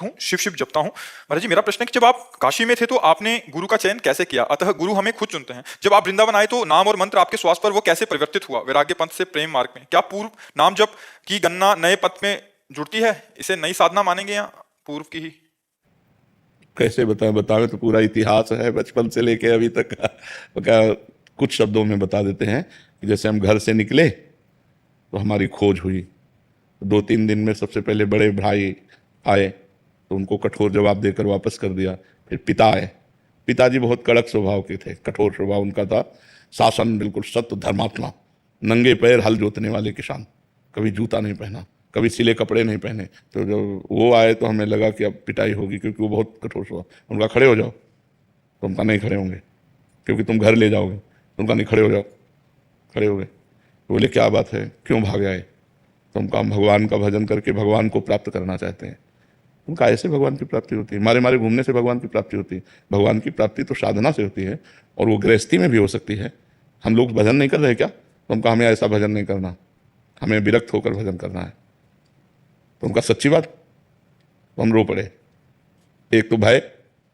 हूँ, शिव शिव जपता हूँ। महाराज जी, मेरा प्रश्न है कि जब आप काशी में थे तो आपने गुरु का चयन कैसे किया? अतः गुरु हमें खुद चुनते हैं। जब आप वृंदावन आए तो नाम और मंत्र आपके श्वास पर वो कैसे परिवर्तित हुआ वैराग्य पंथ से प्रेम मार्ग में? क्या पूर्व नाम जप की गणना नए पथ में जुड़ती है? इसे नई साधना मानेंगे या पूर्व की ही? कैसे बतावे तो पूरा इतिहास है बचपन से लेके अभी तक का कुछ शब्दों में बता देते हैं कि जैसे हम घर से निकले तो हमारी खोज हुई। 2-3 दिन में सबसे पहले बड़े भाई आए तो उनको कठोर जवाब देकर वापस कर दिया। फिर पिता आए। पिताजी बहुत कड़क स्वभाव के थे, कठोर स्वभाव उनका था। शासन बिल्कुल सत्य धर्मात्मा, नंगे पैर हल जोतने वाले किसान, कभी जूता नहीं पहना, कभी सिले कपड़े नहीं पहने। तो जब वो आए तो हमें लगा कि अब पिटाई होगी, क्योंकि वो बहुत कठोर स्वभाव। उनका खड़े हो जाओ, तो उनका नहीं खड़े होंगे क्योंकि तुम घर ले जाओगे। उनका नहीं खड़े हो जाओ, खड़े हो गए। बोले क्या बात है, क्यों भाग आए? तो हम काम भगवान का भजन करके भगवान को प्राप्त करना चाहते हैं। उनका ऐसे भगवान की प्राप्ति होती है, मारे मारे घूमने से भगवान की प्राप्ति होती है। भगवान की प्राप्ति तो साधना से होती है, और वो गृहस्थी में भी हो सकती है। हम लोग भजन नहीं कर रहे क्या? तो उनका हमें ऐसा भजन नहीं करना, हमें विरक्त होकर भजन करना है। तो उनका सच्ची बात, तो हम रो पड़े। एक तो भय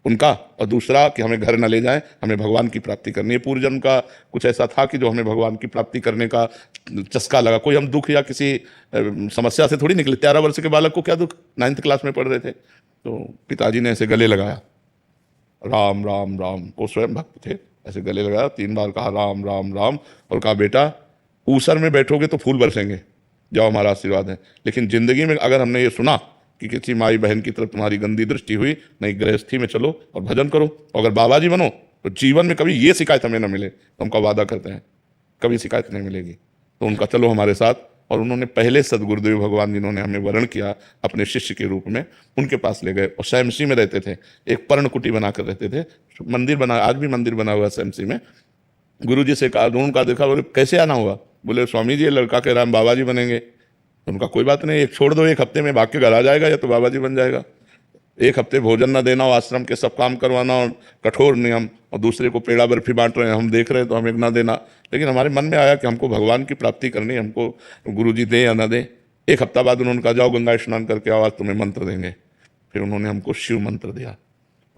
उनका, और दूसरा कि हमें घर न ले जाएं, हमें भगवान की प्राप्ति करनी है। पूर्व जन्म का कुछ ऐसा था कि जो हमें भगवान की प्राप्ति करने का चस्का लगा। कोई हम दुख या किसी समस्या से थोड़ी निकले। 13 वर्ष के बालक को क्या दुख, 9th क्लास में पढ़ रहे थे। तो पिताजी ने ऐसे गले लगाया, राम राम राम। वो स्वयं भक्त थे, ऐसे गले लगाया, 3 बार कहा राम राम राम, और कहा बेटा ऊसर में बैठोगे तो फूल बरसेंगे, जाओ हमारा आशीर्वाद है। लेकिन जिंदगी में अगर हमने ये सुना कि किसी माई बहन की तरफ तुम्हारी गंदी दृष्टि हुई, नहीं, गृहस्थी में चलो और भजन करो, और अगर बाबा जी बनो तो जीवन में कभी ये शिकायत हमें न मिले। तो उनका वादा करते हैं कभी शिकायत नहीं मिलेगी। तो उनका चलो हमारे साथ। और उन्होंने पहले सदगुरुदेव भगवान जिन्होंने हमें वर्ण किया अपने शिष्य के रूप में, उनके पास ले गए। और सैमसी में रहते थे, एक पर्णकुटी बनाकर रहते थे। मंदिर बना, आज भी मंदिर बना हुआ सैमसी में। गुरु जी से कहा, उनका देखा, बोले कैसे आना हुआ? बोले स्वामी जी ये लड़का कह रहा है बाबा जी बनेंगे। उनका कोई बात नहीं, एक छोड़ दो, 1 हफ्ते में भाग के घर आ जाएगा या तो बाबा जी बन जाएगा। 1 हफ्ते भोजन न देना और आश्रम के सब काम करवाना और कठोर नियम, और दूसरे को पेड़ा बर्फी बांट रहे हैं, हम देख रहे हैं तो हमें ना देना। लेकिन हमारे मन में आया कि हमको भगवान की प्राप्ति करनी, हमको गुरु जी दें या ना दें। 1 हफ्ता बाद उन्होंने कहा जाओ गंगा स्नान करके आओ, आज तुम्हें मंत्र देंगे। फिर उन्होंने हमको शिव मंत्र दिया।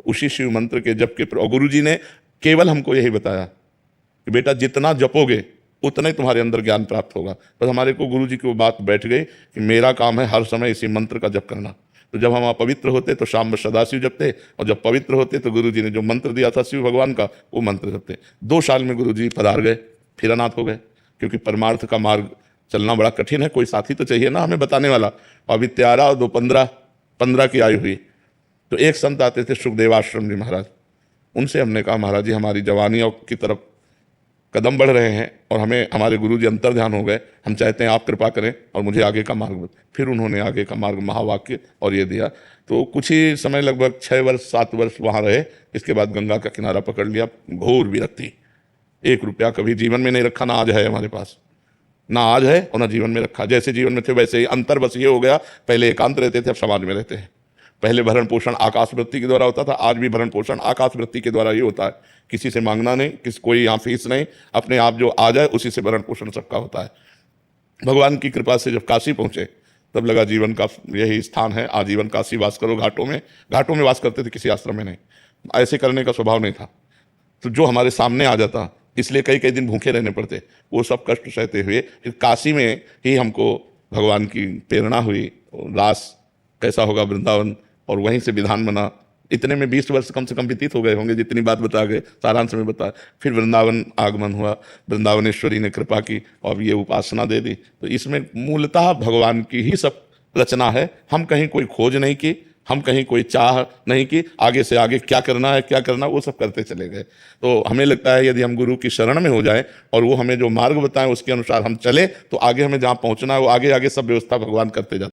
उसी शिव मंत्र के जप के, और गुरु जी ने केवल हमको यही बताया कि बेटा जितना जपोगे उतना ही तुम्हारे अंदर ज्ञान प्राप्त होगा। बस हमारे को गुरु जी की वो बात बैठ गई कि मेरा काम है हर समय इसी मंत्र का जप करना। तो जब हम अपवित्र होते तो शाम में सदाशिव जपते, और जब पवित्र होते तो गुरु जी ने जो मंत्र दिया था शिव भगवान का, वो मंत्र जपते। 2 साल में गुरु जी पधार गए, फिर अनाथ हो गए। क्योंकि परमार्थ का मार्ग चलना बड़ा कठिन है, कोई साथी तो चाहिए ना हमें बताने वाला। अभी 13 और 2 15 की आयु हुई तो एक संत आते थे, सुखदेव आश्रम जी महाराज। उनसे हमने कहा महाराज जी हमारी जवानी की तरफ कदम बढ़ रहे हैं और हमें हमारे गुरु जी अंतर ध्यान हो गए, हम चाहते हैं आप कृपा करें और मुझे आगे का मार्ग। फिर उन्होंने आगे का मार्ग महावाक्य और ये दिया। तो कुछ ही समय, लगभग 6 वर्ष 7 वर्ष वहाँ रहे। इसके बाद गंगा का किनारा पकड़ लिया। घोर विरक्ति, 1 रुपया कभी जीवन में नहीं रखा, ना आज है हमारे पास, ना आज है और ना जीवन में रखा। जैसे जीवन में थे वैसे ही। अंतर बस ये हो गया, पहले एकांत रहते थे, अब समाज में रहते हैं। पहले भरण पोषण आकाश वृत्ति के द्वारा होता था, आज भी भरण पोषण आकाश वृत्ति के द्वारा ही होता है। किसी से मांगना नहीं, कोई यहाँ फीस नहीं, अपने आप जो आ जाए उसी से भरण पोषण सबका होता है। भगवान की कृपा से जब काशी पहुँचे तब लगा जीवन का यही स्थान है, आजीवन काशी वास करो। घाटों में वास करते थे, किसी आश्रम में नहीं। ऐसे करने का स्वभाव नहीं था। तो जो हमारे सामने आ जाता, इसलिए कई दिन भूखे रहने पड़ते। वो सब कष्ट सहते हुए फिर काशी में ही हमको भगवान की प्रेरणा हुई। रास कैसा होगा वृंदावन, और वहीं से विधान बना। इतने में 20 वर्ष कम से कम व्यतीत हो गए होंगे, जितनी बात बता गए सारांश में बता। फिर वृंदावन आगमन हुआ, वृंदावनेश्वरी ने कृपा की और ये उपासना दे दी। तो इसमें मूलतः भगवान की ही सब रचना है। हम कहीं कोई खोज नहीं की, हम कहीं कोई चाह नहीं कि आगे से आगे क्या करना है, क्या करना, वो सब करते चले गए। तो हमें लगता है यदि हम गुरु की शरण में हो जाएं और वो हमें जो मार्ग बताएं उसके अनुसार हम चले, तो आगे हमें जहाँ पहुँचना है वो आगे सब व्यवस्था भगवान करते जाते हैं।